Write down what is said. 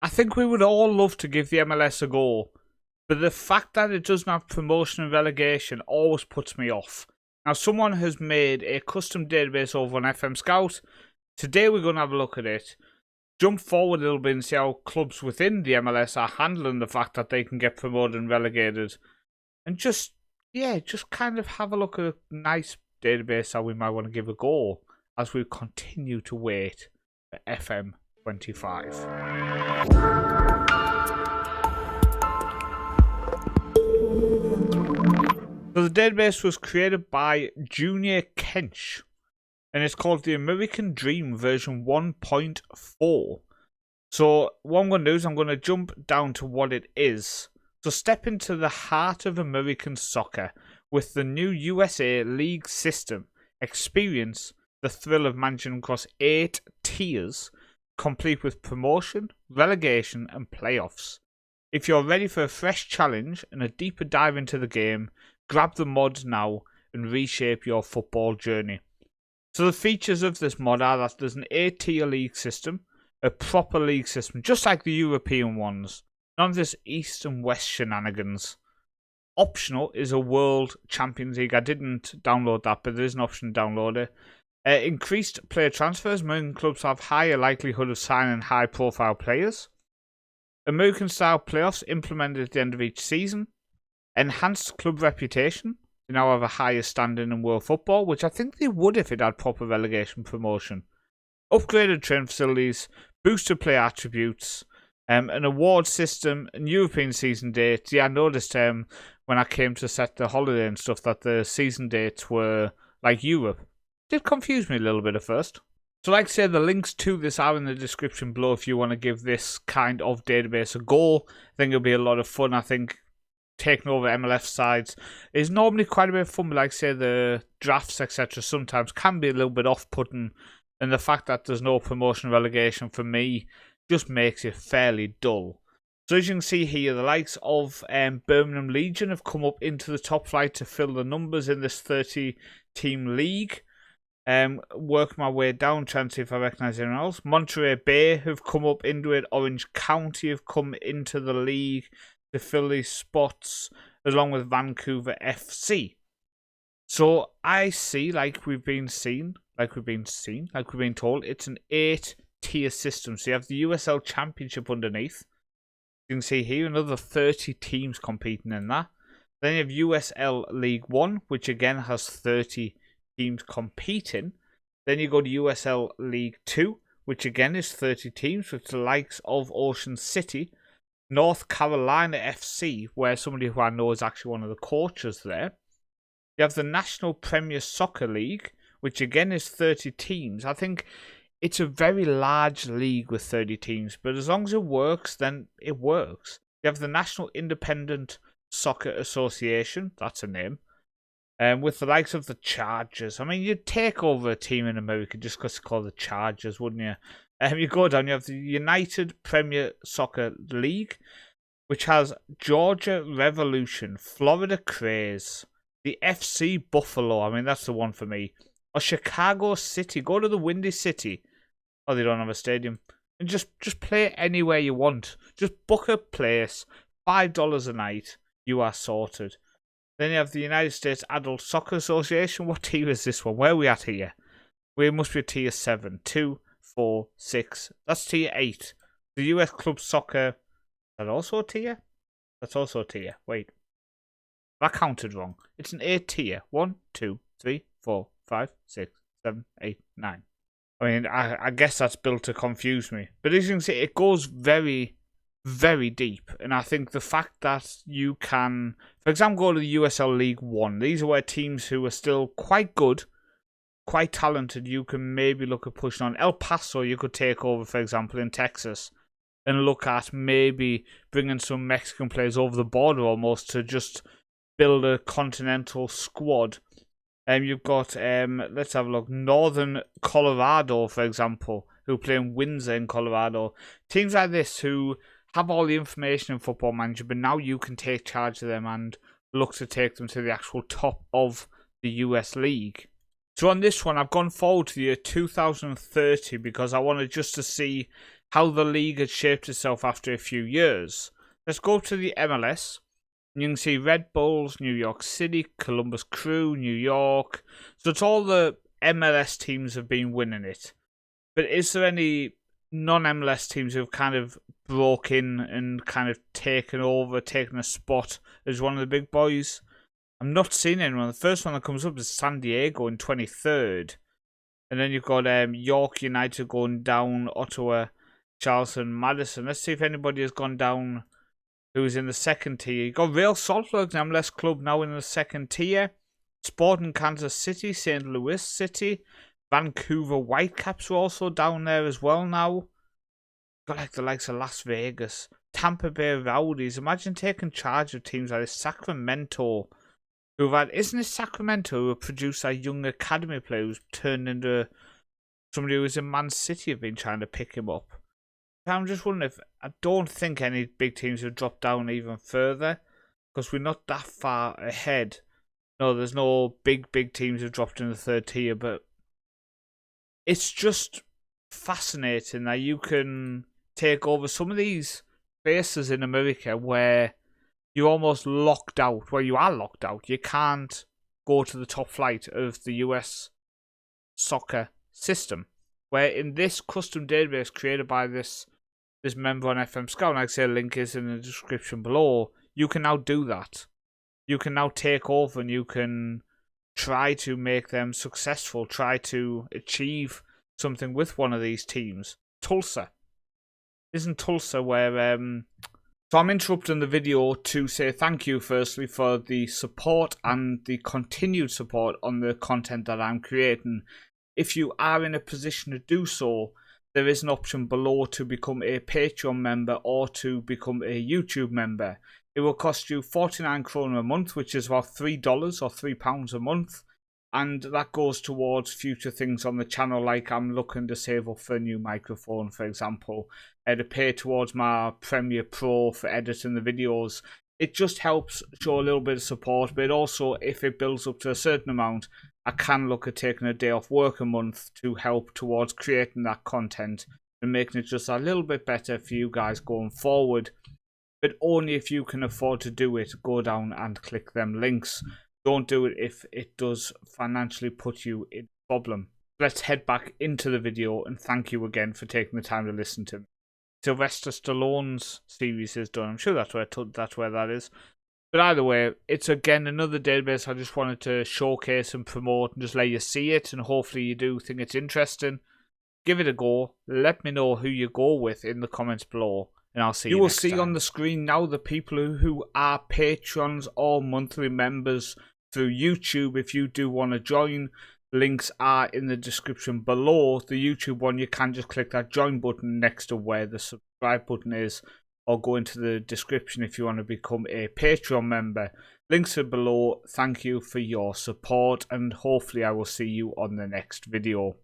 I think we would all love to give the MLS a go, but the fact that it doesn't have promotion and relegation always puts me off. Now, someone has made a custom database over on FM Scout. Today we're going to have a look at it, jump forward a little bit and see how clubs within the MLS are handling the fact that they can get promoted and relegated. And just kind of have a look at a nice database that we might want to give a go as we continue to wait for FM25. So the database was created by Junior Kench, and it's called the American Dream version 1.4. So what I'm going to do is I'm going to jump down to what it is. So step into the heart of American soccer with the new USA League system. Experience the thrill of managing across 8 tiers, complete with promotion, relegation and playoffs. If you're ready for a fresh challenge and a deeper dive into the game, grab the mod now and reshape your football journey. So the features of this mod are that there's an 8-tier league system, a proper league system, just like the European ones. None of this East and West shenanigans. Optional is a World Champions League. I didn't download that, but there is an option to download it. Increased player transfers. American clubs have higher likelihood of signing high-profile players. American-style playoffs implemented at the end of each season. Enhanced club reputation. They now have a higher standing in world football, which I think they would if it had proper relegation promotion. Upgraded training facilities. Boosted player attributes. An award system, and European season dates. Yeah, I noticed when I came to set the holiday and stuff that the season dates were like Europe. Did confuse me a little bit at first. So like I say, the links to this are in the description below if you want to give this kind of database a go. I think it'll be a lot of fun. I think taking over MLS sides is normally quite a bit of fun, but like I say, the drafts, etc. sometimes can be a little bit off-putting, and the fact that there's no promotion relegation for me just makes it fairly dull. So as you can see here, the likes of Birmingham Legion have come up into the top flight to fill the numbers in this 30-team league. Work my way down, trying to see if I recognise anyone else. Monterey Bay have come up into it. Orange County have come into the league to fill these spots, along with Vancouver FC. So I see, like we've been told, it's an 8-tier system. So you have the USL Championship underneath. You can see here another 30 teams competing in that. Then you have USL League 1, which again has 30 teams competing. Then you go to USL League 2, which again is 30 teams, with the likes of Ocean City, North Carolina FC, where somebody who I know is actually one of the coaches there. You have the National Premier Soccer League, which again is 30 teams. I think it's a very large league with 30 teams, but as long as it works, then it works. You have the National Independent Soccer Association, that's a name, with the likes of the Chargers. I mean, you'd take over a team in America just because it's called the Chargers, wouldn't you? You go down, you have the United Premier Soccer League, which has Georgia Revolution, Florida Craze, the FC Buffalo, I mean, that's the one for me, or Chicago City. Go to the Windy City. Oh, they don't have a stadium. And just play anywhere you want. Just book a place, $5 a night, you are sorted. Then you have the United States Adult Soccer Association. What tier is this one? Where are we at here? We must be tier 7. 2, 4, 6. That's tier 8. The US Club Soccer. Is that also a tier? That's also a tier. Wait. I counted wrong. It's an 8 tier. 1, 2, 3, 4, 5, 6, 7, 8, 9. I mean, I guess that's built to confuse me. But as you can see, it goes very, very deep. And I think the fact that you can, for example, go to the USL League 1. These are where teams who are still quite good, quite talented, you can maybe look at pushing on. El Paso, you could take over, for example, in Texas. And look at maybe bringing some Mexican players over the border almost to just build a continental squad. You've got, let's have a look, Northern Colorado, for example, who play in Windsor in Colorado. Teams like this who have all the information in Football Manager, but now you can take charge of them and look to take them to the actual top of the US League. So on this one, I've gone forward to the year 2030 because I wanted just to see how the league had shaped itself after a few years. Let's go to the MLS. You can see Red Bulls, New York City, Columbus Crew, New York. So it's all the MLS teams have been winning it. But is there any non-MLS teams who have kind of broke in and kind of taken a spot as one of the big boys? I'm not seeing anyone. The first one that comes up is San Diego in 23rd. And then you've got York United going down, Ottawa, Charleston, Madison. Let's see if anybody has gone down who's in the second tier. You've got Real Salt Lake, an MLS club now in the second tier. Sporting Kansas City, St. Louis City. Vancouver Whitecaps are also down there as well now. Got like the likes of Las Vegas. Tampa Bay Rowdies. Imagine taking charge of teams like Sacramento. Who've had, isn't it Sacramento who have produced a young academy player who's turned into somebody who was in Man City have been trying to pick him up? I'm just wondering if, I don't think any big teams have dropped down even further because we're not that far ahead. No, there's no big teams who've dropped in the third tier, but it's just fascinating that you can take over some of these places in America where you're almost locked out, where you are locked out. You can't go to the top flight of the US soccer system. Where in this custom database created by this member on FM Scout, and like I say, a link is in the description below, you can now do that. You can now take over and you can try to make them successful, try to achieve something with one of these teams. Tulsa. Isn't Tulsa where... So I'm interrupting the video to say thank you firstly for the support and the continued support on the content that I'm creating. If you are in a position to do so, there is an option below to become a Patreon member or to become a YouTube member. It will cost you 49 kroner a month, which is about $3 or £3 a month. And that goes towards future things on the channel, like I'm looking to save up for a new microphone, for example, to pay towards my Premiere Pro for editing the videos. It just helps show a little bit of support, but also, if it builds up to a certain amount, I can look at taking a day off work a month to help towards creating that content and making it just a little bit better for you guys going forward. But only if you can afford to do it, go down and click them links. Don't do it if it does financially put you in a problem. Let's head back into the video and thank you again for taking the time to listen to me. Sylvester Stallone's series is done. I'm sure that's where that is. But either way, it's again another database I just wanted to showcase and promote and just let you see it, and hopefully you do think it's interesting. Give it a go. Let me know who you go with in the comments below. And I'll see you next time. You will see on the screen now the people who are patrons or monthly members through YouTube. If you do want to join, links are in the description below. The YouTube one, you can just click that join button next to where the subscribe button is, or go into the description if you want to become a Patreon member. Links are below. Thank you for your support, and hopefully I will see you on the next video.